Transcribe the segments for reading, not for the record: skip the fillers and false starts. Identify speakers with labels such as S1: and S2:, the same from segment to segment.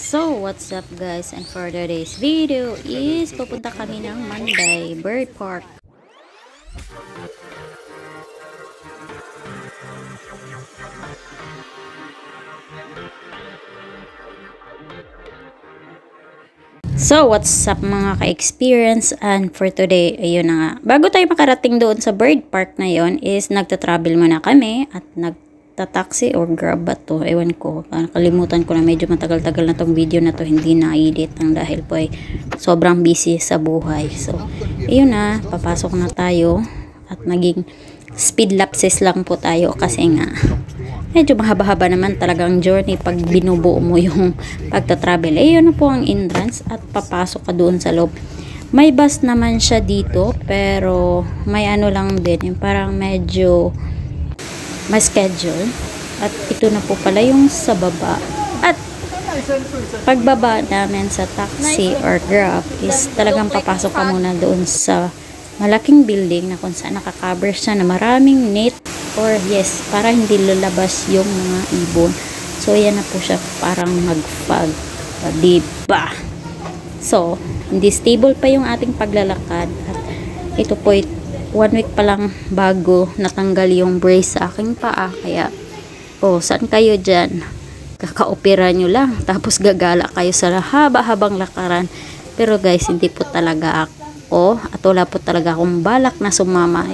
S1: So, what's up guys? And for today's video is pupunta kami ng Manday Bird Park. So, what's up mga ka-experience? And for today, ayun na nga. Bago tayo makarating doon sa bird park na yon is nagta-travel muna kami at nagta-taxi or grab ba to? Ewan ko. Nakalimutan ko na, medyo matagal-tagal na tong video na to. Hindi na-edit ang dahil po ay sobrang busy sa buhay. So, ayun na. Papasok na tayo at naging speed lapses lang po tayo kasi nga medyo mahaba-haba naman talagang journey pag binubuo mo yung pagta-travel. Eh, yun na po ang entrance at papasok ka doon sa loob. May bus naman siya dito, pero may ano lang din, yung parang medyo may schedule. At ito na po pala yung sa baba. At pagbaba namin sa taxi or grab is talagang papasok ka muna doon sa malaking building na kung saan nakaka-cover siya na maraming net or yes, para hindi lalabas yung mga ibon. So, yan na po siya, parang mag-fog. Diba? So, hindi stable pa yung ating paglalakad. At ito po, 1 week pa lang bago natanggal yung brace sa aking paa. Kaya, saan kayo dyan? Kaka-opera nyo lang. Tapos gagala kayo sa haba-habang lakaran. Pero guys, hindi po talaga ako. At wala po talaga akong balak na sumama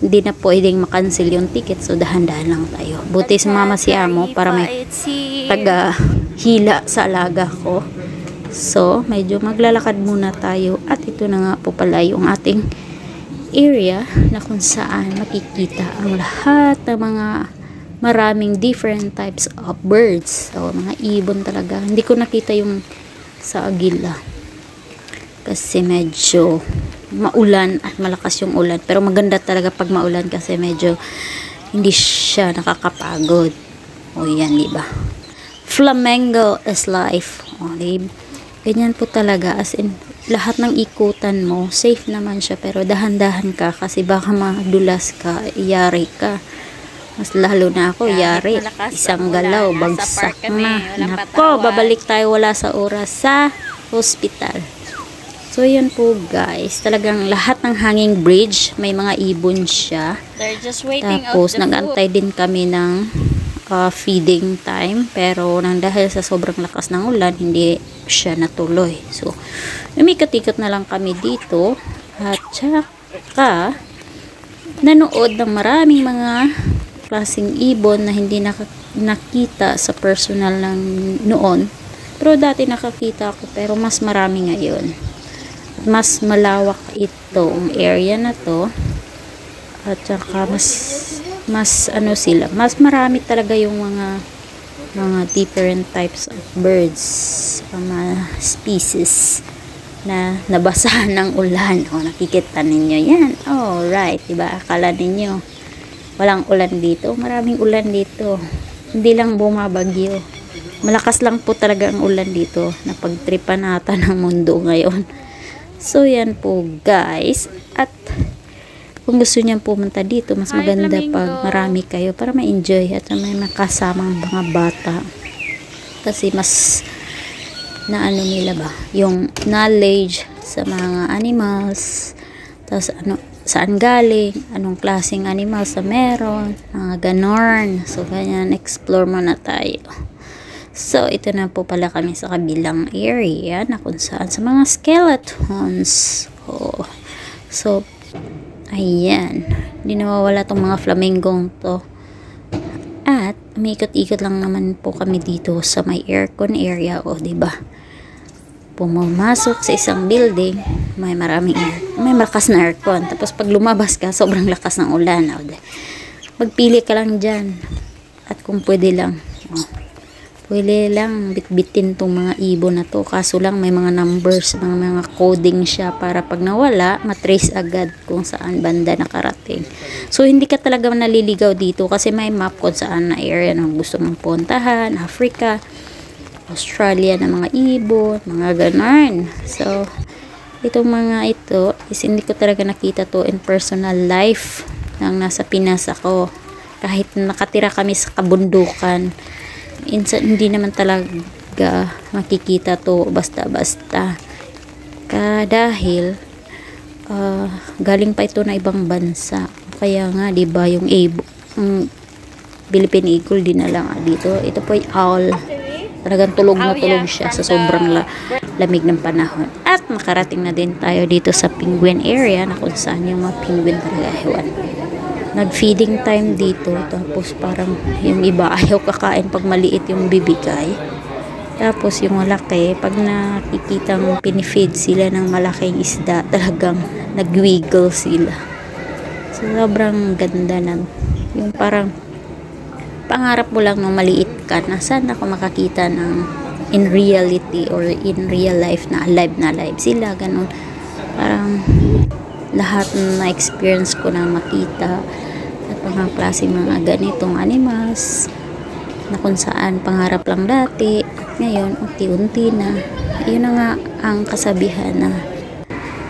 S1: hindi na pwedeng makancel yung ticket, so dahan-dahan lang tayo. Buti sumama si Amo para may taga-hila sa alaga ko. So, medyo maglalakad muna tayo at ito na nga po pala yung ating area na kung saan makikita ang lahat ng mga maraming different types of birds. So, mga ibon talaga. Hindi ko nakita yung sa agila kasi medyo maulan at malakas yung ulan, pero maganda talaga pag maulan kasi medyo hindi siya nakakapagod. Yan, diba? Flamingo is life. Diba? Ganyan po talaga, as in lahat ng ikutan mo safe naman siya, pero dahan-dahan ka kasi baka madulas ka, iyari ka. Mas lalo na ako, yari, isang galaw, bagsak na. Nako, babalik tayo wala sa oras sa hospital. So, yun po guys. Talagang lahat ng hanging bridge, may mga ibon siya. Tapos, nag-antay din kami ng feeding time. Pero, dahil sa sobrang lakas ng ulan, hindi siya natuloy. So, umikot-ikot na lang kami dito. At saka, nanood ng maraming mga klaseng ibon na hindi nakita sa personal ng noon. Pero dati nakakita ako, pero mas marami ngayon. Mas malawak itong area na to at saka mas ano sila, mas marami talaga yung mga different types of birds, mga species na nabasahan ng ulan. Nakikita ninyo yan. Right, diba? Akala ninyo walang ulan dito, maraming ulan dito, hindi lang bumabagyo, malakas lang po talaga ang ulan dito. Napagtripan nata ng mundo ngayon. So, yan po guys. At kung gusto niyo pumunta dito, mas maganda pag marami kayo para ma-enjoy at may makasamang mga bata. Kasi mas naano nila ba? Yung knowledge sa mga animals. Tapos saan galing, anong klaseng animals na meron, mga ganorn. So, ganyan, explore muna tayo. So, ito na po pala kami sa kabilang area na kung saan sa mga skeletons. So, ayan. Hindi nawawala tong mga flamingong to. At, umikot-ikot lang naman po kami dito sa may aircon area. Diba? Pumasok sa isang building, may malakas na aircon. Tapos, pag lumabas ka, sobrang lakas ng ulan. Magpili ka lang dyan. At kung pwede lang, pwede lang bitbitin tong mga ibon na to. Kaso lang may mga numbers, mga coding siya para pag nawala, matrace agad kung saan banda nakarating. So, hindi ka talaga naliligaw dito kasi may map kung saan na area na gusto mong puntahan. Africa, Australia na mga ibon, mga ganon. So, itong mga ito is hindi ko talaga nakita to in personal life nang nasa Pinas ako. Kahit nakatira kami sa kabundukan, hindi naman talaga talaga makikita to basta-basta. Dahil galing pa ito na ibang bansa. Kaya nga 'di ba yung Philippine Eagle dinala nga dito. Ito po ay owl. Talagang tulog na tulog siya sa sobrang lamig ng panahon. At makarating na din tayo dito sa penguin area na kung saan yung mga penguin talaga hewan. Nag-feeding time dito. Tapos parang yung iba ayaw kakain pag maliit yung bibigay. Tapos yung malaki, pag nakikitang pinifeed sila ng malaking isda, talagang nag-wiggle sila. So, sobrang ganda ng yung parang pangarap mo lang nung maliit ka na sana ako makakita ng in reality or in real life na alive sila, ganun. Parang lahat na experience ko na makita at mga klase mga ganitong animals na kung saan pangarap lang dati at ngayon unti-unti na. Yun na nga ang kasabihan na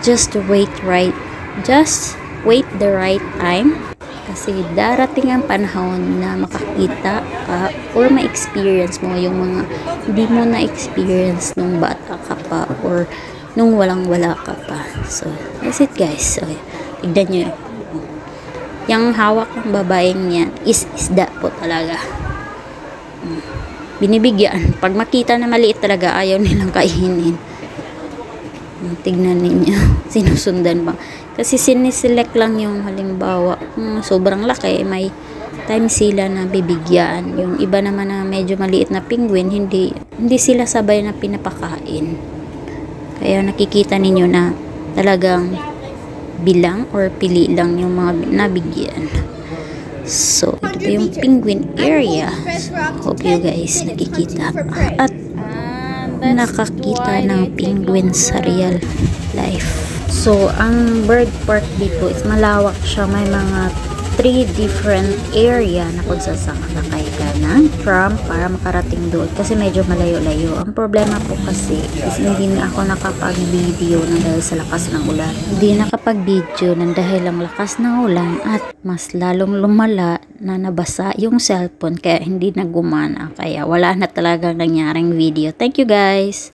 S1: just wait the right time. Kasi darating ang panahon na makakita ka or ma-experience mo yung mga hindi mo na-experience nung bata ka pa or nung walang-wala ka pa. So, that's it guys. So, tignan nyo yun. Yung hawak ng babaeng yan is isda po talaga. Binibigyan. Pag makita na maliit talaga, ayaw nilang kainin. Tignan ninyo. Sinusundan ba? Kasi siniselect lang yung halimbawa sobrang laki, may time sila na bibigyan. Yung iba naman na medyo maliit na penguin, hindi sila sabay na pinapakain. Kaya nakikita ninyo na talagang bilang or pili lang yung mga nabigyan. So, ito po yung penguin area. So, hope you guys nakikita at nakakita ng penguin sa real life. So, ang bird park dito is malawak siya. May mga 3 different area na kung saan sakay ka ng tram para makarating doon. Kasi medyo malayo-layo. Ang problema po kasi is hindi na ako nakapag-video ng dahil sa lakas ng ulan. Hindi nakapag-video ng dahil ang lakas ng ulan at mas lalong lumala na nabasa yung cellphone kaya hindi na gumana. Kaya wala na talagang nangyaring video. Thank you guys!